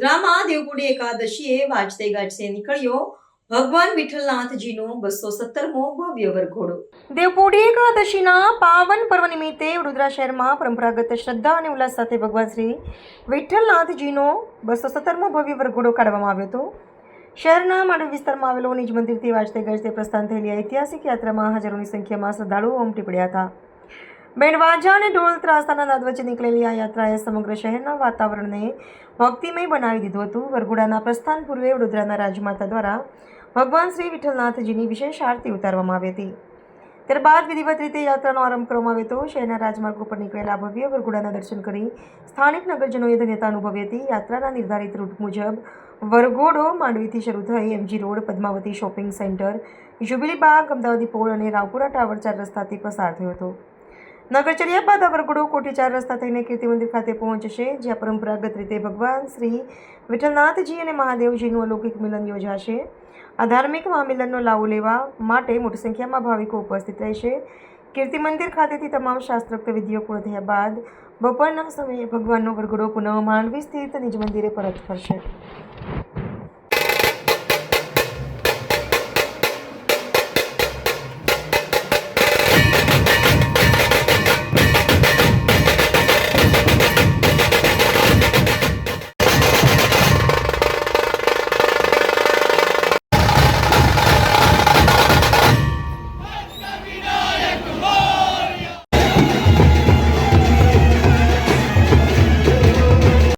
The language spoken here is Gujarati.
વડોદરામાં દેવપુડી એકાદશીએ વાજતે ગાજતે નીકળ્યો ભગવાન વિઠ્ઠલનાથજીનો 217મો ભવ્ય વરઘોડો। દેવપુડી એકાદશીના પાવન પર્વ નિમિત્તે વડોદરા શહેરમાં પરંપરાગત શ્રદ્ધા અને ઉલ્લાસ સાથે ભગવાન શ્રી વિઠ્ઠલનાથજીનો 217મો ભવ્ય વરઘોડો કાઢવામાં આવ્યો હતો। શહેરના માંડવી વિસ્તારમાં આવેલો નિજ મંદિરથી વાજતે ગાજતે પ્રસ્થાન થયેલી ઐતિહાસિક યાત્રામાં હજારોની સંખ્યામાં શ્રદ્ધાળુઓ ઉમટી પડ્યા હતા। બેન્ડ વાજા અને ઢોલ ત્રાસના નાદ વચ્ચે નીકળેલી આ યાત્રાએ સમગ્ર શહેરના વાતાવરણને ભક્તિમય બનાવી દીધું હતું। વરઘોડાના પ્રસ્થાન પૂર્વે વડોદરાના રાજમાતા દ્વારા ભગવાન શ્રી વિઠ્ઠલનાથજીની વિશેષ આરતી ઉતારવામાં આવી હતી। ત્યારબાદ વિધિવત રીતે યાત્રાનો આરંભ કરવામાં આવ્યો હતો। શહેરના રાજમાર્ગો પર નીકળેલા ભવ્ય વરઘોડાના દર્શન કરી સ્થાનિક નગરજનોએ ધન્યતા અનુભવી હતી। યાત્રાના નિર્ધારિત રૂટ મુજબ વરઘોડો માંડવીથી શરૂ થઈ MG road, Padmavati shopping centre, jubilee Bagh, Amdavadi Pol અને રાવપુરા ટાવર 4 રસ્તાથી પસાર થયો હતો। નગરચર્યા બાદ આ વરઘોડો કોઠી 4 રસ્તા થઈને કીર્તિ મંદિર ખાતે પહોંચશે, જ્યાં પરંપરાગત રીતે ભગવાન શ્રી વિઠ્ઠલનાથજી અને મહાદેવજીનું અલૌકિક મિલન યોજાશે। આ ધાર્મિક મહામિલનનો લાવો લેવા માટે મોટી સંખ્યામાં ભાવિકો ઉપસ્થિત રહેશે। કીર્તિ મંદિર ખાતેથી તમામ શાસ્ત્રોક્ત વિધિઓ પૂર્ણ થયા બાદ બપોરના સમયે ભગવાનનો વરઘોડો પુનઃ માંડવી સ્થિત નિજ મંદિરે પરત ફરશે।